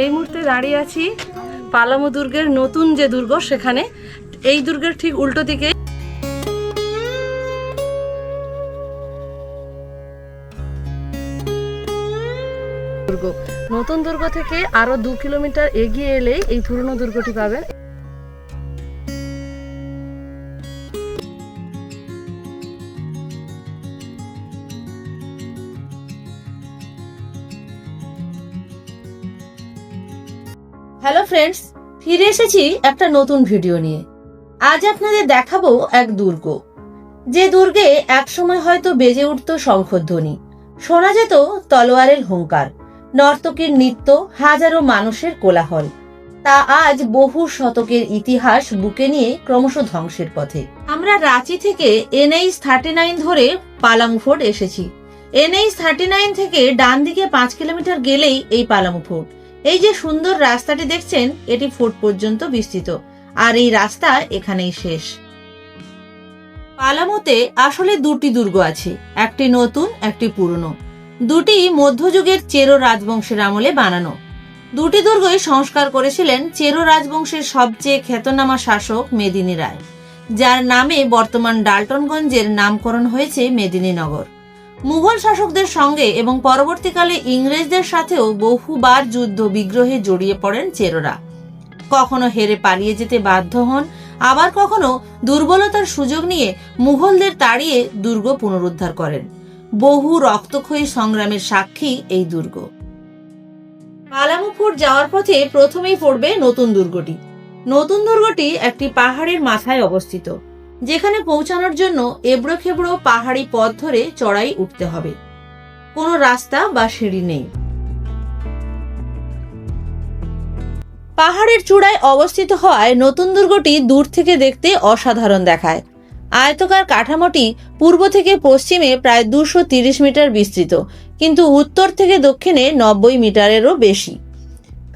এই মুহূর্তে দাঁড়িয়ে আছি পালামু দুর্গের নতুন যে দুর্গ সেখানে। এই দুর্গের ঠিক উল্টো দিকে দুর্গ। নতুন দুর্গ থেকে আরো 2 কিলোমিটার এগিয়ে এলেই এই পুরনো দুর্গটি পাবেন। হ্যালো ফ্রেন্ডস, ফিরে এসেছি একটা নতুন ভিডিও নিয়ে। আজ আপনাদের দেখাবো এক দুর্গ, যে দুর্গে একসময় হয়তো বেজে উঠত শঙ্খধ্বনি, শোনা যেত তলোয়ারের হুঙ্কার, নর্তকীর নৃত্য, হাজারো মানুষের কোলাহল। তা আজ বহু শতকের ইতিহাস বুকে নিয়ে ক্রমশ ধ্বংসের পথে। আমরা রাঁচি থেকে NH-39 ধরে পালামু ফোর্ট এসেছি। NH-39 থেকে ডান দিকে 5 কিলোমিটার গেলেই এই পালামু ফোর্ট। এই যে সুন্দর রাস্তাটি দেখছেন, এটি ফোর্ট পর্যন্ত বিস্তৃত, আর এই রাস্তা এখানেই শেষ। পালামুতে আসলে দুটি দুর্গ আছে, একটি নতুন, একটি পুরনো। দুটি মধ্যযুগের চেরো রাজবংশের আমলে বানানো। দুটি দুর্গই সংস্কার করেছিলেন চেরো রাজবংশের সবচেয়ে খ্যাতনামা শাসক মেদিনী রায়, যার নামে বর্তমান ডাল্টনগঞ্জের নামকরণ হয়েছে মেদিনীনগর। মুঘল শাসকদের সঙ্গে এবং পরবর্তীকালে ইংরেজদের সাথেও বহুবার যুদ্ধ বিগ্রহে জড়িয়ে পড়েন চেরোরা। কখনো হেরে পালিয়ে যেতে বাধ্য হন, আবার কখনো দুর্বলতার সুযোগ নিয়ে মুঘলদের তাড়িয়ে দুর্গ পুনরুদ্ধার করেন। বহু রক্তক্ষয়ী সংগ্রামের সাক্ষী এই দুর্গ। পালামু ফোর্ট যাওয়ার পথে প্রথমেই পড়বে নতুন দুর্গটি। নতুন দুর্গটি একটি পাহাড়ের মাথায় অবস্থিত, যেখানে পৌঁছানোর জন্য এবড়ো খেবড়ো পাহাড়ি পথ ধরে চড়াই উঠতে হবে। কোনো রাস্তা বা সিঁড়ি নেই। পাহাড়ের চূড়ায় অবস্থিত হওয়ায় নতুন দুর্গটি দূর থেকে দেখতে অসাধারণ দেখায়। আয়তকার কাঠামোটি পূর্ব থেকে পশ্চিমে প্রায় 230 মিটার বিস্তৃত, কিন্তু উত্তর থেকে দক্ষিণে 90 মিটারেরও বেশি।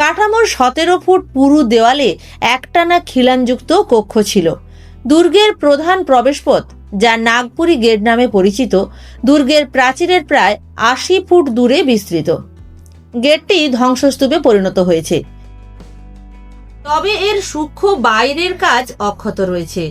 কাঠামোর 17 ফুট পুরু দেওয়ালে একটানা খিলানযুক্ত কক্ষ ছিল। দুর্গের প্রধান প্রবেশপথ, যা নাগপুরি গেট নামে পরিচিত, দুর্গের প্রাচীরের প্রায় 80 ফুট দূরে বিস্তৃত। গেটটি ধ্বংসস্তূপে পরিণত হয়েছে, তবে এর সূক্ষ্ম বাইরের কাজ অক্ষত রয়েছে।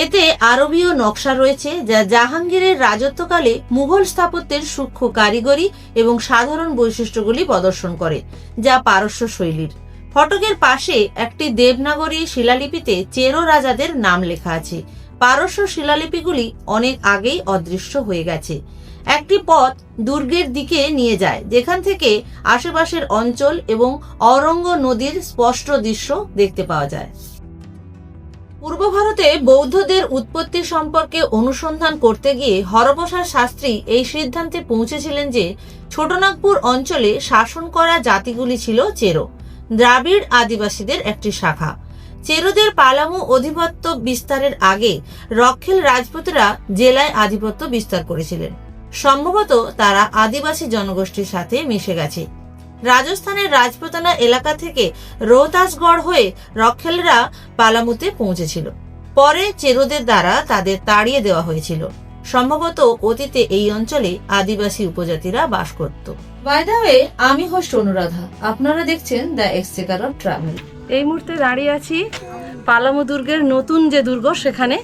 এতে আরবীয় নকশা রয়েছে, যা জাহাঙ্গীরের রাজত্বকালে মুঘল স্থাপত্যের সূক্ষ্ম কারিগরি এবং সাধারণ বৈশিষ্ট্যগুলি প্রদর্শন করে, যা পারস্য শৈলীর। ফটকের পাশে একটি দেবনাগরী শিলালিপিতে চেরো রাজাদের নাম লেখা আছে। পারস্য শিলালিপিগুলি অনেক আগেই অদৃশ্য হয়ে গেছে। একটি পথ দুর্গের দিকে নিয়ে যায়, যেখান থেকে আশেপাশের অঞ্চল এবং অরঙ্গ নদীর স্পষ্ট দৃশ্য দেখতে পাওয়া যায়। পূর্ব ভারতে বৌদ্ধদের উৎপত্তি সম্পর্কে অনুসন্ধান করতে গিয়ে হরপ্রসাদ শাস্ত্রী এই সিদ্ধান্তে পৌঁছেছিলেন যে ছোটনাগপুর অঞ্চলে শাসন করা জাতিগুলি ছিল চেরো, দ্রাবিড় আদিবাসীদের একটি শাখা। চেরোদের পালামু আধিপত্য বিস্তারের আগে রক্ষেল রাজপুতরা জেলায় আধিপত্য বিস্তার করেছিলেন। সম্ভবত তারা আদিবাসী জনগোষ্ঠীর সাথে মিশে গেছে। রাজস্থানের রাজপুতানা এলাকা থেকে রোহতাসগড় হয়ে রক্ষেলরা পালামুতে পৌঁছেছিল। পরে চেরোদের দ্বারা তাদের তাড়িয়ে দেওয়া হয়েছিল। সম্ভবত অতীতে এই অঞ্চলে আদিবাসী উপজাতিরা বাস করত। বাই দ্য ওয়ে, আমি হোস্ট অনুরাধা, আপনারা দেখছেন দ্য এক্সচেকার অফ ট্রাভেল। এই মুহূর্তে দাঁড়িয়ে আছি পালামু দুর্গের নতুন যে দুর্গ সেখানে।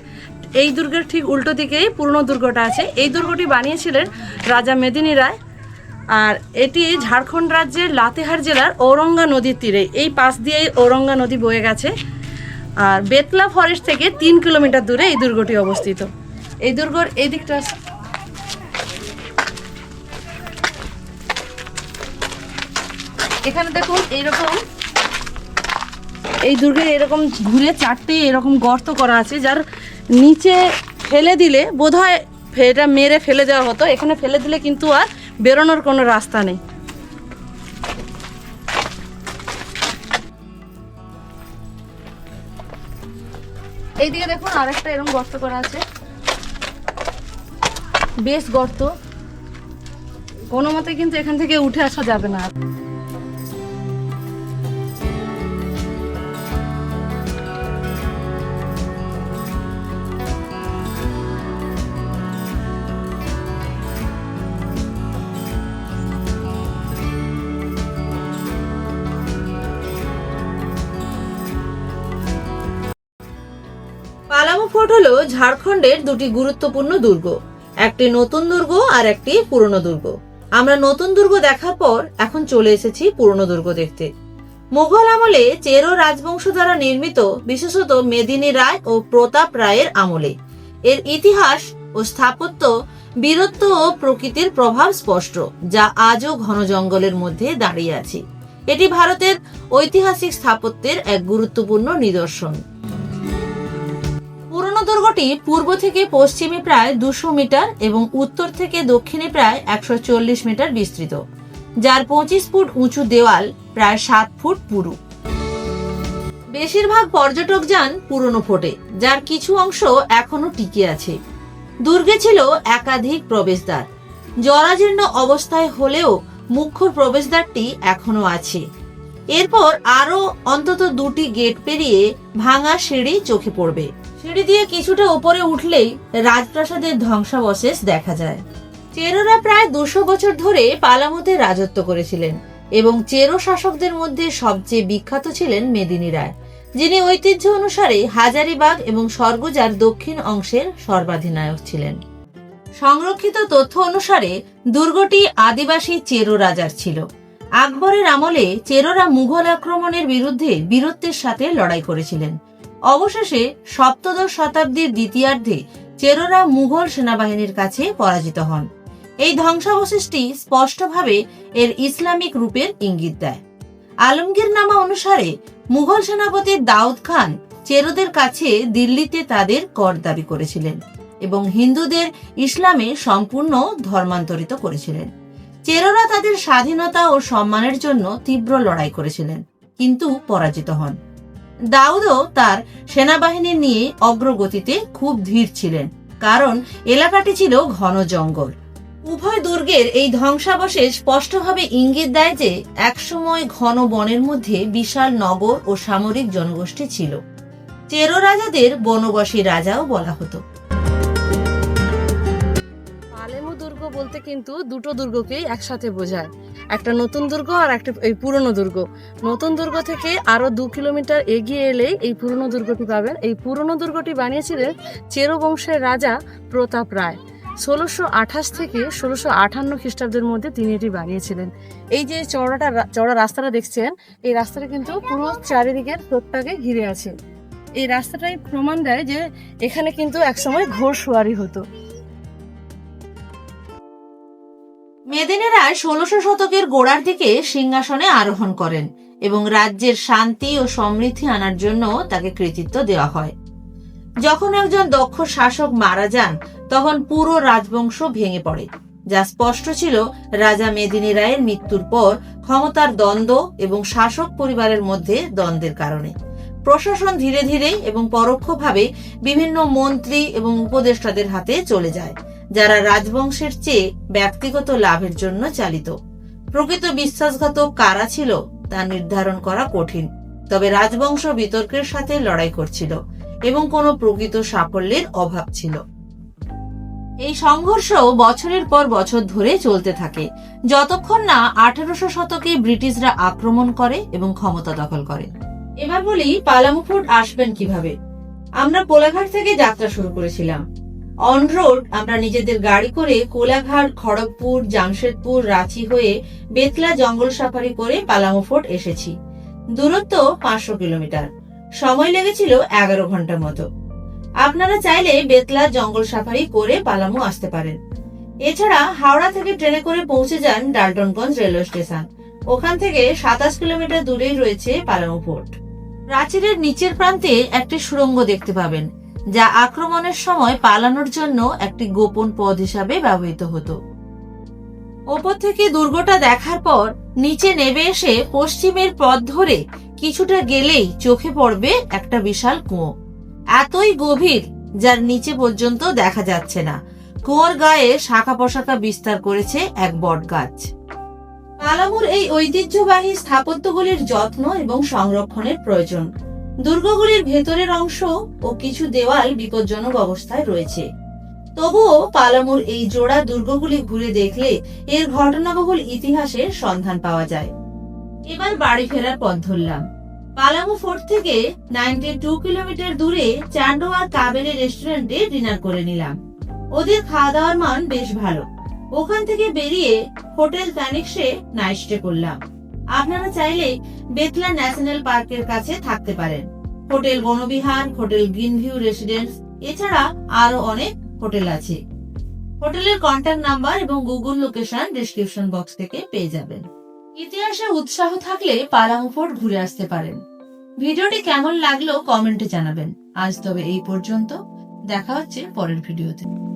এই দুর্গের ঠিক উল্টো দিকেই পুরনো দুর্গটা আছে। এই দুর্গটি বানিয়েছিলেন রাজা মেদিনী রায়, আর এটি ঝাড়খণ্ড রাজ্যের লাতেহার জেলার ঔরঙ্গা নদীর তীরে। এই পাশ দিয়ে ঔরঙ্গা নদী বয়ে গেছে, আর বেতলা ফরেস্ট থেকে 3 কিলোমিটার দূরে এই দুর্গটি অবস্থিত। এই দুর্গর এই দিকটা এখানে দেখুন, এইরকম এই দুর্গে এরকম ঘুরে 4টে এরকম গর্ত করা আছে, যার নিচে ফেলে দিলে বোধহয় এটা মেরে ফেলে দেওয়া হতো। এখানে ফেলে দিলে কিন্তু আর বেরোনোর কোনো রাস্তা নেই। এইদিকে দেখুন আরেকটা এরকম গর্ত করা আছে, বেশ গর্ত। কোনো মতে কিন্তু এখান থেকে উঠে আসা যাবে না। পালামুট হলো ঝাড়খণ্ডের দুটি গুরুত্বপূর্ণ দুর্গ, একটি নতুন দুর্গ আর একটি পুরনো দুর্গ। আমরা নতুন দুর্গ দেখার পর এখন চলে এসেছি পুরনো দুর্গ দেখতে। মুঘল আমলে চেরো রাজবংশ দ্বারা নির্মিত, বিশেষত মেদিনী রায় ও প্রতাপ রায়ের আমলে। এর ইতিহাস ও স্থাপত্য, বীরত্ব ও প্রকৃতির প্রভাব স্পষ্ট, যা আজও ঘন জঙ্গলের মধ্যে দাঁড়িয়ে আছে। এটি ভারতের ঐতিহাসিক স্থাপত্যের এক গুরুত্বপূর্ণ নিদর্শন। পুরনো দুর্গটি পূর্ব থেকে পশ্চিমে প্রায় 200 মিটার এবং উত্তর থেকে দক্ষিণে প্রায় 140 মিটার বিস্তৃত, যার 25 ফুট উঁচু দেওয়াল প্রায় 7 ফুট পুরু। বেশিরভাগ পর্যটক যান পুরনো ফোর্টে, যার কিছু অংশ এখনো টিকে আছে। দুর্গে ছিল একাধিক প্রবেশদ্বার, জরাজীর্ণ অবস্থায় হলেও মুখ্য প্রবেশদ্বারটি এখনো আছে। এরপর আরো অন্তত 2টি গেট পেরিয়ে ভাঙা সিঁড়ি চোখে পড়বে। সিঁড়ি দিয়ে কিছুটা উপরে উঠলেই রাজপ্রাসাদের ধ্বংসাবশেষ দেখা যায়। চেরোরা প্রায় 200 বছর ধরে পালামুতে রাজত্ব করেছিলেন এবং চেরো শাসকদের মধ্যে সবচেয়ে বিখ্যাত ছিলেন মেদিনী রায়, যিনি ঐতিহ্য অনুসারে হাজারিবাগ এবং সরগুজার দক্ষিণ অংশের সর্বাধিনায়ক ছিলেন। সংরক্ষিত তথ্য অনুসারে দুর্গটি আদিবাসী চেরো রাজার ছিল। আকবরের আমলে চেরোরা মুঘল আক্রমণের বিরুদ্ধে বীরত্বের সাথে লড়াই করেছিলেন। অবশেষে সপ্তদশ শতাব্দীর দ্বিতীয়ার্ধে চেরোরা মুঘল সেনাবাহিনীর কাছে পরাজিত হন। এই ধ্বংসাবশেষটি স্পষ্টভাবে এর ইসলামিক রূপের ইঙ্গিত দেয়। আলমগীর নামা অনুসারে মুঘল সেনাপতি দাউদ খান চেরোদের কাছে দিল্লিতে তাদের কর দাবি করেছিলেন এবং হিন্দুদের ইসলামে সম্পূর্ণ ধর্মান্তরিত করেছিলেন। চেরোরা তাদের স্বাধীনতা ও সম্মানের জন্য তীব্র লড়াই করেছিলেন, কিন্তু পরাজিত হন। দাউদও তার সেনাবাহিনী নিয়ে অগ্রগতিতে খুব ধীর ছিলেন, কারণ এলাকাটি ছিল ঘন জঙ্গল। উভয় দুর্গের এই ধ্বংসাবশেষ স্পষ্টভাবে ইঙ্গিত দেয় যে একসময় ঘন বনের মধ্যে বিশাল নগর ও সামরিক জনগোষ্ঠী ছিল। চেরো রাজাদের বনবাসী রাজাও বলা হতো। পালেমু দুর্গ বলতে কিন্তু দুটো দুর্গকেই একসাথে বোঝায়, একটা নতুন দুর্গ আর একটা এই পুরনো দুর্গ। নতুন দুর্গ থেকে আরো 2 কিলোমিটার এগিয়ে এলেই এই পুরনো দুর্গটি পাবেন। এই পুরনো দুর্গটি বানিয়েছিলেন চেরো বংশের রাজা প্রতাপ রায়। 1628 থেকে 1658 খ্রিস্টাব্দের মধ্যে তিনি এটি বানিয়েছিলেন। এই যে চওড়া রাস্তাটা দেখছেন, এই রাস্তাটা কিন্তু পুরো চারিদিকের ফ্লোরটাকে ঘিরে আছে। এই রাস্তাটাই প্রমাণ দেয় যে এখানে কিন্তু একসময় ঘোড়সওয়ারি হতো। মেদিনী রায় 1600 শতকের গোড়ার দিকে সিংহাসনে আরোহণ করেন এবং রাজ্যের শান্তি ও সমৃদ্ধি আনার জন্য তাকে কৃতিত্ব দেওয়া হয়। যখন একজন দক্ষ শাসক মারা যান, তখন পুরো রাজবংশ ভেঙে পড়ে, যা স্পষ্ট ছিল রাজা মেদিনী রায়ের মৃত্যুর পর ক্ষমতার দ্বন্দ্ব এবং শাসক পরিবারের মধ্যে দ্বন্দ্বের কারণে। প্রশাসন ধীরে ধীরে এবং পরোক্ষভাবে বিভিন্ন মন্ত্রী এবং উপদেষ্টাদের হাতে চলে যায়, যারা রাজবংশের চেয়ে ব্যক্তিগত লাভের জন্য চালিত। প্রকৃত বিশ্বাসঘাতক কারা ছিল তা নির্ধারণ করা কঠিন, তবে রাজবংশ বিতর্কের সাথে লড়াই করছিল এবং কোনো প্রকৃত সাফল্যের অভাব ছিল। এই সংঘর্ষ বছরের পর বছর ধরে চলতে থাকে, যতক্ষণ না 1800 শতকে ব্রিটিশরা আক্রমণ করে এবং ক্ষমতা দখল করে। এবার বলি পালামু ফোর্ট আসবেন কিভাবে। আমরা কোলাঘাট থেকে যাত্রা শুরু করেছিলাম। অন রোড আমরা নিজেদের গাড়ি করে কোলাঘাট, খড়গপুর, জামশেদপুর, রাঁচি হয়ে বেতলা জঙ্গল সাফারি করে পালামু ফোর্ট এসেছি। দূরত্ব 500 কিলোমিটার, সময় লেগেছিল 11 ঘন্টা মতো। আপনারা চাইলে বেতলা জঙ্গল সাফারি করে পালামু আসতে পারেন। এছাড়া হাওড়া থেকে ট্রেনে করে পৌঁছে যান ডালটনগঞ্জ রেলওয়ে স্টেশন। ওখান থেকে 27 কিলোমিটার দূরেই রয়েছে পালামু ফোর্ট। প্রাচীরের নিচের প্রান্তে একটি সুড়ঙ্গ দেখতে পাবেন, যা আক্রমণের সময় পালানোর জন্য একটি গোপন পথ হিসাবে ব্যবহৃত হতো। ওপর থেকে দুর্গটা দেখার পর নিচে নেমে এসে পশ্চিমের পথ ধরে কিছুটা গেলেই চোখে পড়বে একটা বিশাল কুয়ো, এতই গভীর যার নিচে পর্যন্ত দেখা যাচ্ছে না। কুয়োর গায়ে শাখা পোশাখা বিস্তার করেছে এক বট গাছ। পালামুর এই ঐতিহ্যবাহী স্থাপত্যগুলির যত্ন এবং সংরক্ষণের প্রয়োজন। দুর্গগুলির ভেতরের অংশ ও কিছু দেওয়াল বিপজ্জনক অবস্থায় রয়েছে, তবুও পালামুর এই জোড়া দুর্গগুলি ঘুরে দেখলে এর ঘটনাবহুল ইতিহাসের সন্ধান পাওয়া যায়। এবার বাড়ি ফেরার পথ ধরলাম। পালামু ফোর্ট থেকে 92 কিলোমিটার দূরে চান্ডোয়ার কাবেরি রেস্টুরেন্টে ডিনার করে নিলাম। ওদের খাওয়া দাওয়ার মান বেশ ভালো। ওখান থেকে বেরিয়ে হোটেল ফ্যানিক্সে নাইট স্টে করলাম। আপনারা চাইলে বেতলা ন্যাশনাল পার্কের কাছে থাকতে পারেন। Hotel Van Vihar, hotel green view residence, এছাড়া আরো অনেক হোটেল আছে। হোটেলের কন্ট্যাক্ট নাম্বার এবং গুগল লোকেশন ডেসক্রিপশন বক্স থেকে পেয়ে যাবেন। ইতিহাসে উৎসাহ থাকলে পালামু ফোর্ট ঘুরে আসতে পারেন। ভিডিওটি কেমন লাগলো কমেন্টে জানাবেন। আজ তবে এই পর্যন্ত, দেখা হচ্ছে পরের ভিডিওতে।